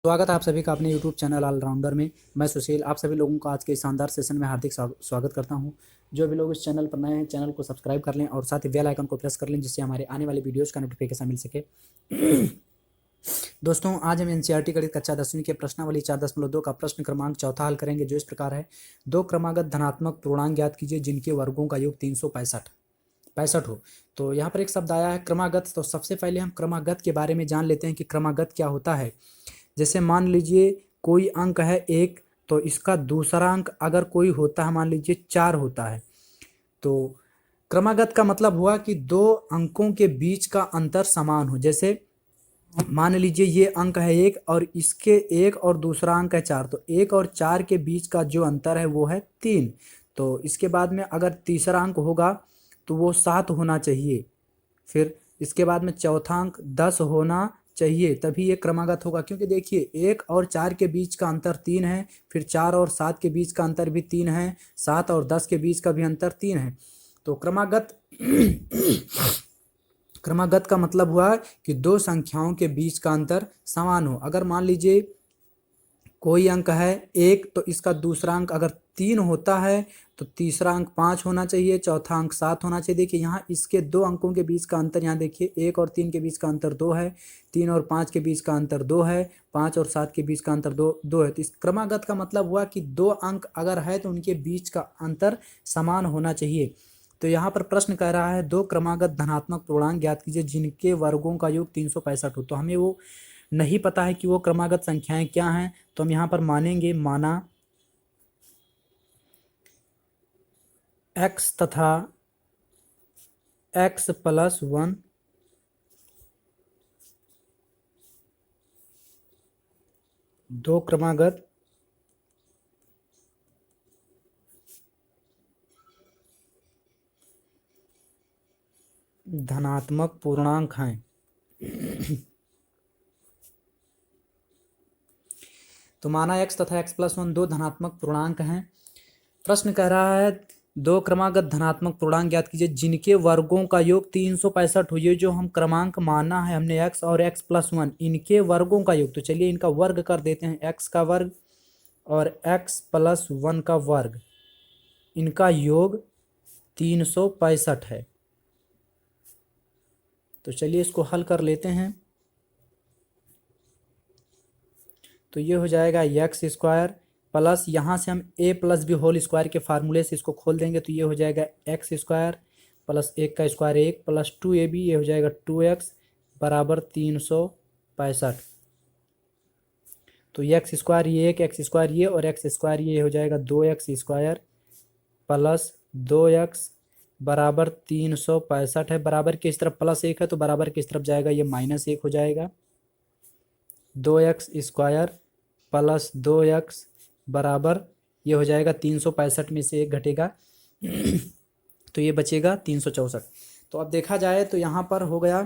स्वागत है आप सभी का अपने YouTube चैनल ऑलराउंडर में। मैं सुशील आप सभी लोगों को आज के इस शानदार सेशन में हार्दिक स्वागत करता हूं। जो भी लोग इस चैनल पर नए हैं चैनल को सब्सक्राइब कर लें और साथ ही बेल आइकन को प्रेस कर लें जिससे हमारे आने वाली वीडियोज़ का नोटिफिकेशन मिल सके। दोस्तों आज हम एनसीईआरटी गणित कक्षा 10वीं के प्रश्नावली 4.2 का प्रश्न क्रमांक चौथा हल करेंगे, जो इस प्रकार है। दो क्रमागत धनात्मक पूर्णांक ज्ञात कीजिए जिनके वर्गों का योग 365 हो। तो यहाँ पर एक शब्द आया है क्रमागत। तो सबसे पहले हम क्रमागत के बारे में जान लेते हैं कि क्रमागत क्या होता है। जैसे मान लीजिए कोई अंक है 1, तो इसका दूसरा अंक अगर कोई होता है, मान लीजिए 4 होता है, तो क्रमागत का मतलब हुआ कि दो अंकों के बीच का अंतर समान हो। जैसे मान लीजिए ये अंक है 1 और इसके 1 और दूसरा अंक है 4, तो 1 और 4 के बीच का जो अंतर है वो है 3। तो इसके बाद में अगर तीसरा अंक होगा तो वो 7 होना चाहिए। फिर इसके बाद में चौथा अंक 10 होना चाहिए, तभी ये क्रमागत होगा। क्योंकि देखिए 1 और 4 के बीच का अंतर 3 है, फिर 4 और 7 के बीच का अंतर भी 3 है, 7 और 10 के बीच का भी अंतर 3 है। तो क्रमागत क्रमागत का मतलब हुआ कि दो संख्याओं के बीच का अंतर समान हो। अगर मान लीजिए कोई अंक है 1, तो इसका दूसरा अंक अगर 3 होता है तो तीसरा अंक 5 होना चाहिए, चौथा अंक 7 होना चाहिए। देखिए यहाँ इसके दो अंकों के बीच का अंतर, यहाँ देखिए 1 और 3 के बीच का अंतर 2 है, 3 और 5 के बीच का अंतर 2 है, 5 और 7 के बीच का अंतर 2 है। तो इस क्रमागत का मतलब हुआ कि दो अंक अगर है तो उनके बीच का अंतर समान होना चाहिए। तो यहाँ पर प्रश्न कह रहा है दो क्रमागत धनात्मक पूर्णांक ज्ञात कीजिए जिनके वर्गों का योग 365 हो। तो हमें वो नहीं पता है कि वो क्रमागत संख्याएं क्या हैं, तो हम यहाँ पर मानेंगे माना x तथा x+1 दो क्रमागत धनात्मक पूर्णांक हैं। तो माना x तथा x+1 दो धनात्मक पूर्णांक हैं। प्रश्न कह रहा है दो क्रमागत धनात्मक पूर्णांक ज्ञात कीजिए जिनके वर्गों का योग 365 हो। ये जो हम क्रमांक माना है हमने x और x+1, इनके वर्गों का योग। तो चलिए इनका वर्ग कर देते हैं, x का वर्ग और x+1 का वर्ग, इनका योग 365 है। तो चलिए इसको हल कर लेते हैं। तो ये हो जाएगा x² प्लस, यहाँ से हम a plus b whole square के फार्मूले से इसको खोल देंगे, तो ये हो जाएगा x² प्लस 1 का स्क्वायर 1 प्लस 2ab, ये हो जाएगा 2x बराबर 365। तो x² ये 1, x² ये और x² ये हो जाएगा 2x² प्लस 2x बराबर 365 है। बराबर की इस तरफ +1 है तो बराबर की इस तरफ जाएगा, ये -1 हो जाएगा। 2x² प्लस 2x बराबर ये हो जाएगा 365 में से 1 घटेगा तो ये बचेगा 364। तो अब देखा जाए तो यहाँ पर हो गया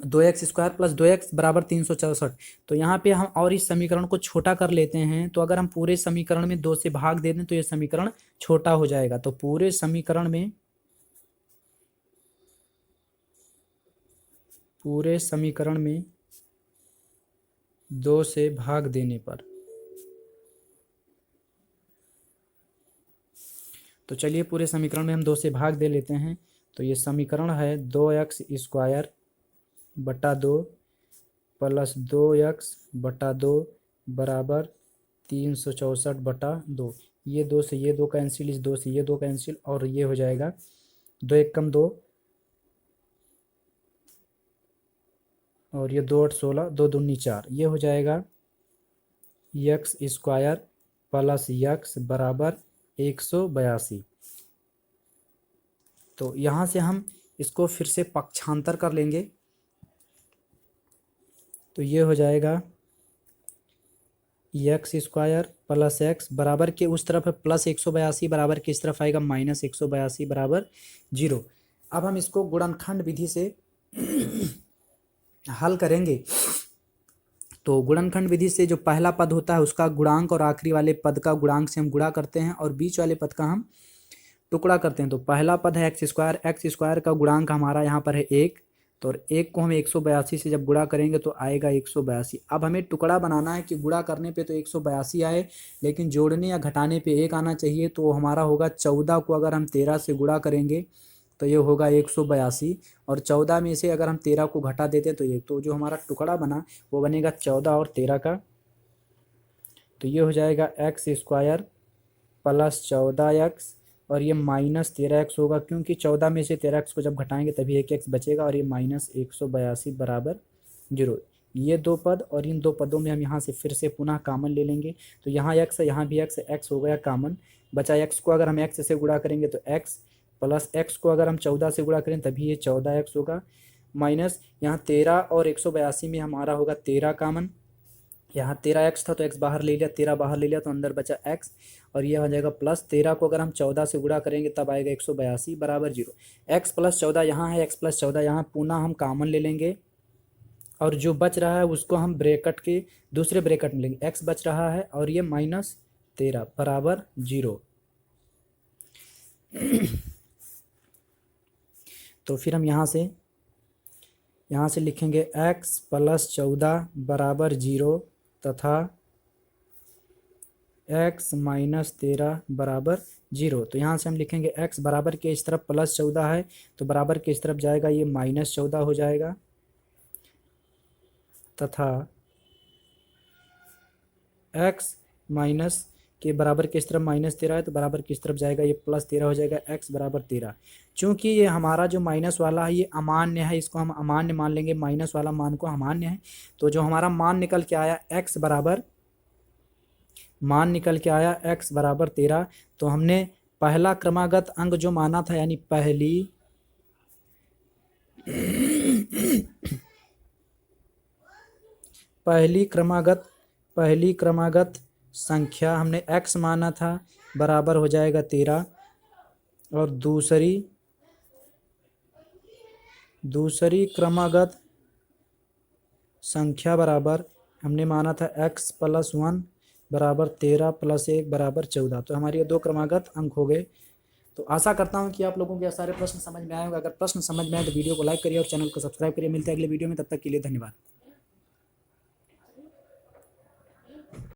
2x² प्लस 2x बराबर 364। तो यहाँ पे हम और इस समीकरण को छोटा कर लेते हैं। तो अगर हम पूरे समीकरण में 2 से भाग दे दें तो ये समीकरण छोटा हो जाएगा। तो पूरे समीकरण में 2 से भाग देने पर, तो चलिए पूरे समीकरण में हम 2 से भाग दे लेते हैं। तो ये समीकरण है 2x² बटा 2 प्लस 2x/2 बराबर 364/2। ये 2 से ये 2 कैंसिल, इस 2 से ये 2 कैंसिल, और ये हो जाएगा 2 × 1 = 2 और ये 2 × 8 = 16, 2 दूनी 4, ये हो जाएगा x² प्लस x बराबर 182। तो यहाँ से हम इसको फिर से पक्षांतर कर लेंगे, तो ये हो जाएगा x² प्लस x बराबर के उस तरफ है प्लस 182, बराबर के इस तरफ आएगा -182 बराबर 0। अब हम इसको गुणनखंड विधि से हल करेंगे। तो गुणनखंड विधि से जो पहला पद होता है उसका गुणांक और आखिरी वाले पद का गुणांक से हम गुणा करते हैं और बीच वाले पद का हम टुकड़ा करते हैं। तो पहला पद है x² का गुणांक हमारा यहाँ पर है 1, तो 1 को हम 182 से जब गुणा करेंगे तो आएगा 182। अब हमें टुकड़ा बनाना है कि गुणा करने पे तो 182 आए, लेकिन जोड़ने या घटाने पे 1 आना चाहिए। तो हमारा होगा 14 को अगर हम 13 से गुणा करेंगे तो ये होगा 182, और 14 में से अगर हम 13 को घटा देते हैं तो ये, तो जो हमारा टुकड़ा बना वो बनेगा 14 और 13 का। तो ये हो जाएगा x² प्लस 14x, और ये माइनस 13x होगा, क्योंकि 14 में से 13x को जब घटाएंगे तभी एक x बचेगा, और ये माइनस 182 बराबर 0। ये दो पद और इन दो पदों में हम यहाँ से फिर से पुनः कॉमन ले लेंगे। तो यहाँ x है, यहाँ भी x हो गया कॉमन। बचा x को अगर हम x से गुणा करेंगे तो x, प्लस x को अगर हम 14 से गुणा करें तभी ये 14x होगा, माइनस यहाँ 13 और 182 में हमारा होगा 13 कॉमन। यहाँ 13x था तो x बाहर ले लिया, 13 बाहर ले लिया तो अंदर बचा x, और ये हो जाएगा प्लस 13 को अगर हम 14 से गुणा करेंगे तब आएगा 182 बराबर 0। x प्लस 14 यहाँ है, x प्लस 14 यहाँ, पुनः हम कॉमन ले लेंगे, और जो बच रहा है उसको हम ब्रैकेट के दूसरे ब्रैकेट में लेंगे। x बच रहा है और ये माइनस 13 बराबर 0। तो फिर हम यहाँ से लिखेंगे x प्लस 14 बराबर 0 तथा x माइनस 13 बराबर 0। तो यहाँ से हम लिखेंगे x बराबर के इस तरफ प्लस 14 है तो बराबर के इस तरफ जाएगा, ये माइनस 14 हो जाएगा, तथा x माइनस के बराबर के इस तरफ माइनस 13 है तो बराबर की इस तरफ जाएगा, ये प्लस 13 हो जाएगा, x बराबर 13। चूँकि ये हमारा जो माइनस वाला है ये अमान्य है, इसको हम अमान्य मान लेंगे, माइनस वाला मान को अमान्य है। तो जो हमारा मान निकल के आया x बराबर 13, तो हमने पहला क्रमागत अंक जो माना था, यानी पहली क्रमागत संख्या हमने x माना था बराबर हो जाएगा 13, और दूसरी क्रमागत संख्या बराबर हमने माना था x प्लस 1 बराबर 13 प्लस 1 बराबर 14। तो हमारे ये दो क्रमागत अंक हो गए। तो आशा करता हूँ कि आप लोगों के सारे प्रश्न समझ में आए होंगे। अगर प्रश्न समझ में आए तो वीडियो को लाइक करिए और चैनल को सब्सक्राइब करिए। मिलते हैं अगले वीडियो में, तब तक के लिए धन्यवाद।